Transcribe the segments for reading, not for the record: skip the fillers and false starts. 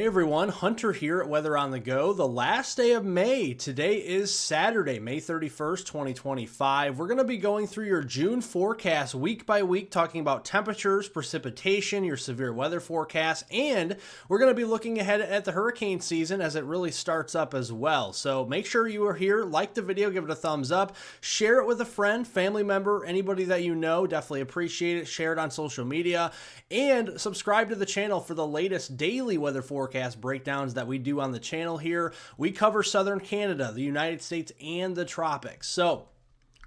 Hey everyone, Hunter here at Weather on the Go. The last day of May. Today is Saturday, May 31st, 2025. We're going to be going through your June forecast week by week, talking about temperatures, precipitation, your severe weather forecast, and we're going to be looking ahead at the hurricane season as it really starts up as well. So make sure you are here, like the video, give it a thumbs up, share it with a friend, family member, anybody that you know. Definitely appreciate it. Share it on social media and subscribe to the channel for the latest daily weather forecast breakdowns that we do on the channel here. We cover southern Canada, the United States, and the tropics. So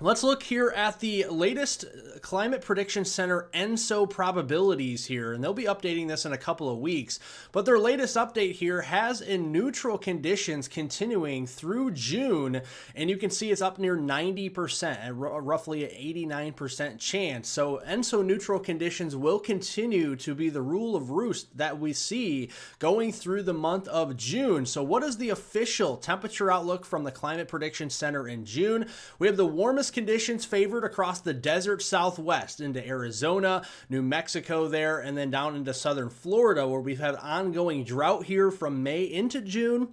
let's look here at the latest Climate Prediction Center ENSO probabilities here, and they'll be updating this in a couple of weeks. But their latest update here has in neutral conditions continuing through June, and you can see it's up near 90%, at roughly an 89% chance. So ENSO neutral conditions will continue to be the rule of roost that we see going through the month of June. So what is the official temperature outlook from the Climate Prediction Center in June? We have the warmest conditions favored across the desert southwest into Arizona, New Mexico there, and then down into southern Florida, where we've had ongoing drought here from May into June.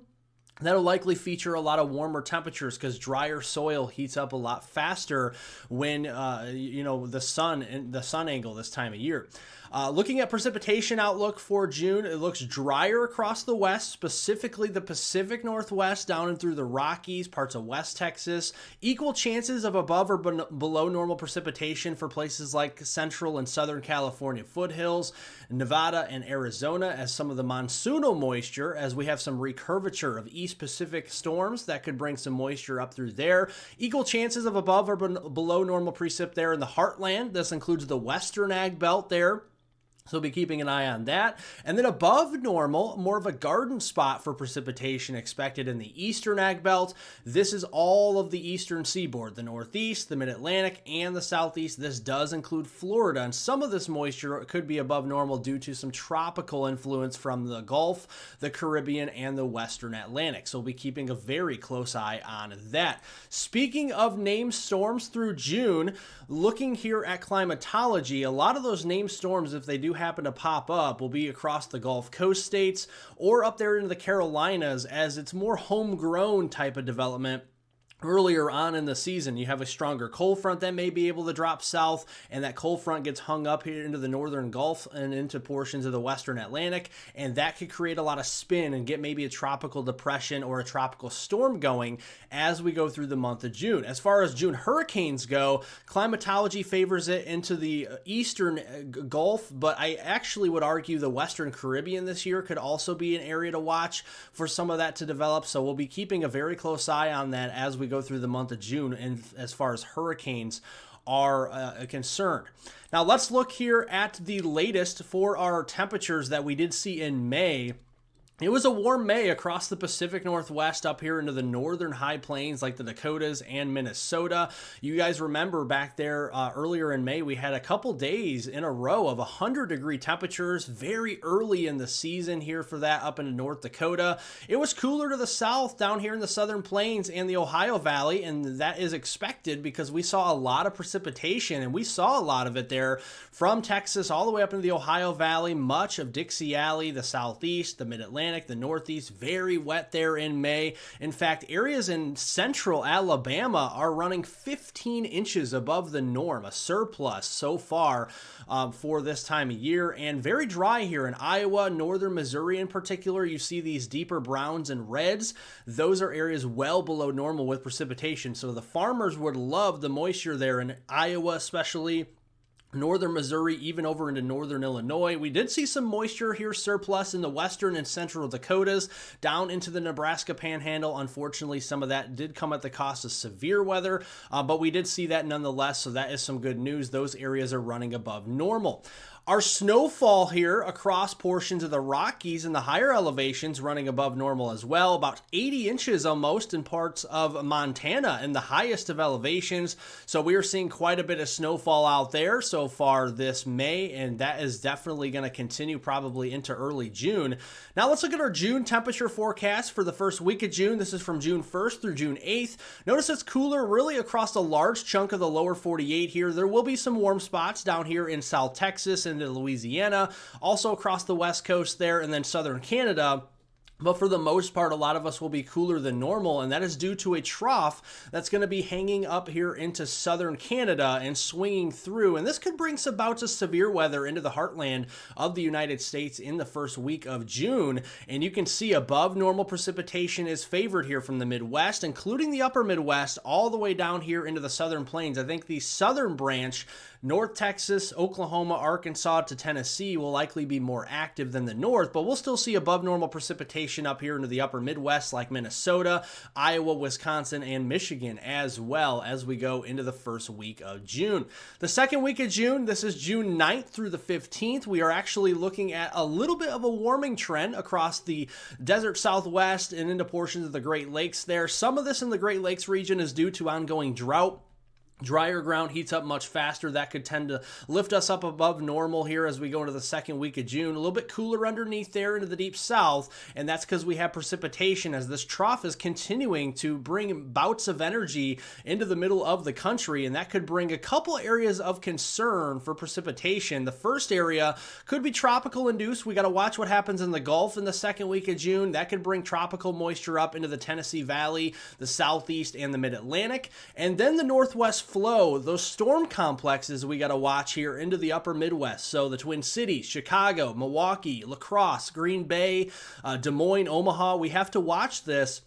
That'll likely feature a lot of warmer temperatures because drier soil heats up a lot faster when the sun angle this time of year. Looking at precipitation outlook for June, it looks drier across the west, specifically the Pacific Northwest down and through the Rockies, parts of West Texas. Equal chances of above or below normal precipitation for places like central and southern California foothills, Nevada, and Arizona as some of the monsoonal moisture, as we have some recurvature of East Pacific storms that could bring some moisture up through there. Equal chances of above or below normal precip there in the heartland. This includes the western ag belt there. So be keeping an eye on that. And then above normal, more of a garden spot for precipitation expected in the eastern ag belt. This is all of the eastern seaboard, the northeast, the mid-Atlantic, and the southeast. This does include Florida, and some of this moisture could be above normal due to some tropical influence from the Gulf, the Caribbean, and the western Atlantic. So we'll be keeping a very close eye on that. Speaking of named storms through June, looking here at climatology, a lot of those named storms, if they do happen to pop up, will be across the Gulf Coast states or up there into the Carolinas, as it's more homegrown type of development. Earlier on in the season, you have a stronger cold front that may be able to drop south, and that cold front gets hung up here into the northern Gulf and into portions of the western Atlantic, and that could create a lot of spin and get maybe a tropical depression or a tropical storm going as we go through the month of June. As far as June hurricanes go, climatology favors it into the eastern Gulf, but I actually would argue the western Caribbean this year could also be an area to watch for some of that to develop, so we'll be keeping a very close eye on that as we go through the month of June, and as far as hurricanes are concerned. Now let's look here at the latest for our temperatures that we did see in May. It was a warm May across the Pacific Northwest up here into the northern high plains like the Dakotas and Minnesota. You guys remember back there earlier in May, we had a couple days in a row of 100-degree temperatures very early in the season here for that up into North Dakota. It was cooler to the south down here in the southern plains and the Ohio Valley, and that is expected because we saw a lot of precipitation, and we saw a lot of it there from Texas all the way up into the Ohio Valley, much of Dixie Alley, the southeast, the mid-Atlantic, the northeast, very wet there in May. In fact, areas in central Alabama are running 15 inches above the norm, a surplus so far for this time of year, and very dry here in Iowa, northern Missouri in particular. You see these deeper browns and reds. Those are areas well below normal with precipitation, so the farmers would love the moisture there in Iowa, especially northern Missouri, even over into northern Illinois. We did see some moisture here surplus in the western and central Dakotas, down into the Nebraska Panhandle. Unfortunately, some of that did come at the cost of severe weather, but we did see that nonetheless, so that is some good news. Those areas are running above normal. Our snowfall here across portions of the Rockies and the higher elevations running above normal as well, about 80 inches almost in parts of Montana in the highest of elevations. So we are seeing quite a bit of snowfall out there so far this May, and that is definitely going to continue probably into early June. Now let's look at our June temperature forecast for the first week of June. This is from June 1st through June 8th. Notice it's cooler really across a large chunk of the lower 48 here. There will be some warm spots down here in South Texas and into Louisiana, also across the west coast there, and then southern Canada. But for the most part, a lot of us will be cooler than normal, and that is due to a trough that's going to be hanging up here into southern Canada and swinging through. And this could bring some bouts of severe weather into the heartland of the United States in the first week of June. And you can see above normal precipitation is favored here from the Midwest, including the upper Midwest, all the way down here into the southern plains. I think the southern branch, North Texas, Oklahoma, Arkansas to Tennessee, will likely be more active than the north, but we'll still see above normal precipitation up here into the upper Midwest like Minnesota, Iowa, Wisconsin, and Michigan as well as we go into the first week of June. The second week of June, this is June 9th through the 15th, we are actually looking at a little bit of a warming trend across the desert Southwest and into portions of the Great Lakes there. Some of this in the Great Lakes region is due to ongoing drought. Drier ground heats up much faster. That could tend to lift us up above normal here as we go into the second week of June. A little bit cooler underneath there into the deep south, and that's because we have precipitation as this trough is continuing to bring bouts of energy into the middle of the country, and that could bring a couple areas of concern for precipitation. The first area could be tropical induced. We got to watch what happens in the Gulf in the second week of June. That could bring tropical moisture up into the Tennessee Valley, the Southeast, and the Mid-Atlantic, and then the Northwest flow, those storm complexes we got to watch here into the upper Midwest. So the Twin Cities, Chicago, Milwaukee, La Crosse, Green Bay, Des Moines, Omaha, we have to watch this.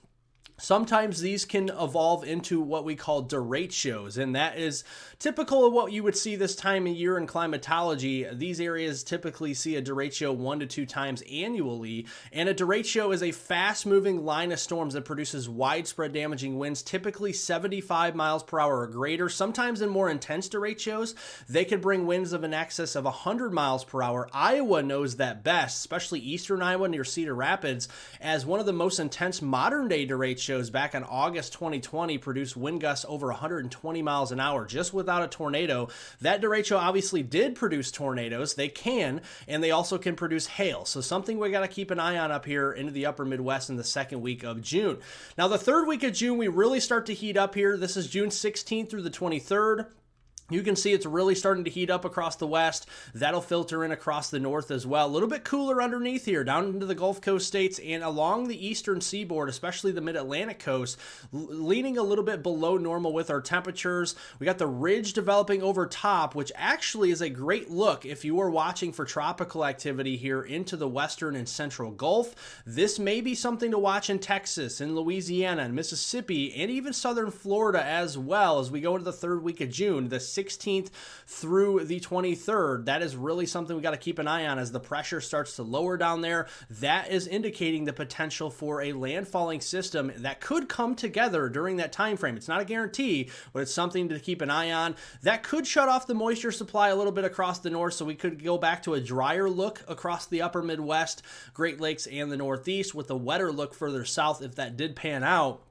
Sometimes these can evolve into what we call derechos, and that is typical of what you would see this time of year in climatology. These areas typically see a derecho 1 to 2 times annually, and a derecho is a fast-moving line of storms that produces widespread damaging winds, typically 75 miles per hour or greater. Sometimes in more intense derechos, they could bring winds of an excess of 100 miles per hour. Iowa knows that best, especially eastern Iowa near Cedar Rapids, as one of the most intense modern-day derechos back in August 2020 produced wind gusts over 120 miles an hour just without a tornado. That derecho obviously did produce tornadoes. They can, and they also can produce hail. So something we got to keep an eye on up here into the upper Midwest in the second week of June. Now the third week of June, we really start to heat up here. This is June 16th through the 23rd. You can see it's really starting to heat up across the west. That'll filter in across the north as well. A little bit cooler underneath here, down into the Gulf Coast states and along the eastern seaboard, especially the mid-Atlantic coast, leaning a little bit below normal with our temperatures. We got the ridge developing over top, which actually is a great look if you are watching for tropical activity here into the western and central Gulf. This may be something to watch in Texas, in Louisiana, and Mississippi, and even southern Florida as well as we go into the third week of June. The 16th through the 23rd. That is really something we got to keep an eye on as the pressure starts to lower down there. That is indicating the potential for a landfalling system that could come together during that time frame. It's not a guarantee, but it's something to keep an eye on. That could shut off the moisture supply a little bit across the north, so we could go back to a drier look across the upper Midwest, Great Lakes, and the Northeast with a wetter look further south if that did pan out.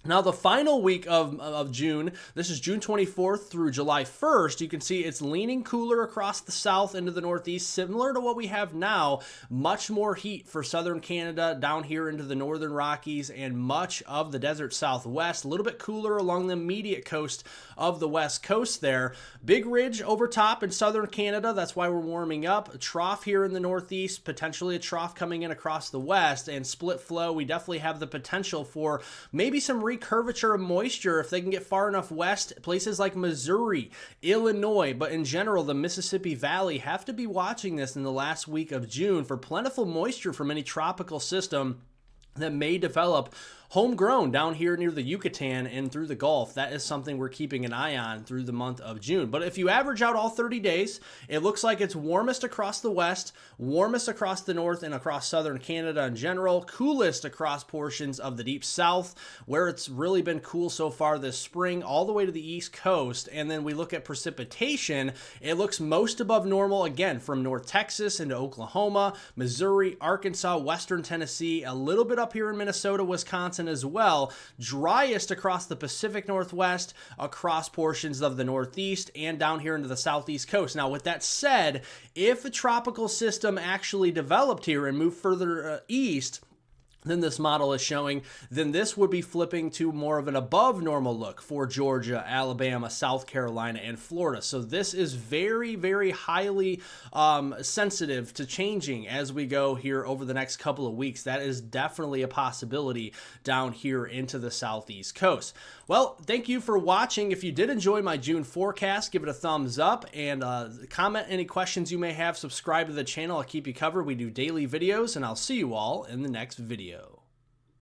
Now, the final week of June, this is June 24th through July 1st, you can see it's leaning cooler across the south into the northeast, similar to what we have now. Much more heat for southern Canada, down here into the northern Rockies, and much of the desert southwest. A little bit cooler along the immediate coast of the west coast there. Big ridge over top in southern Canada, that's why we're warming up. A trough here in the northeast, potentially a trough coming in across the west, and split flow. We definitely have the potential for maybe some curvature of moisture if they can get far enough west. Places like Missouri, Illinois, but in general the Mississippi Valley have to be watching this in the last week of June for plentiful moisture from any tropical system that may develop homegrown down here near the Yucatan and through the Gulf. That is something we're keeping an eye on through the month of June. But if you average out all 30 days, it looks like it's warmest across the west, warmest across the north and across southern Canada in general, coolest across portions of the deep south, where it's really been cool so far this spring, all the way to the east coast. And then we look at precipitation, it looks most above normal, again, from North Texas into Oklahoma, Missouri, Arkansas, western Tennessee, a little bit up here in Minnesota, Wisconsin as well. Driest across the Pacific Northwest, across portions of the Northeast, and down here into the Southeast coast. Now, with that said, if a tropical system actually developed here and moved further east, than this model is showing, then this would be flipping to more of an above normal look for Georgia, Alabama, South Carolina, and Florida. So this is very, very highly sensitive to changing as we go here over the next couple of weeks. That is definitely a possibility down here into the southeast coast. Well, thank you for watching. If you did enjoy my June forecast, give it a thumbs up and comment any questions you may have. Subscribe to the channel. I'll keep you covered. We do daily videos, and I'll see you all in the next video.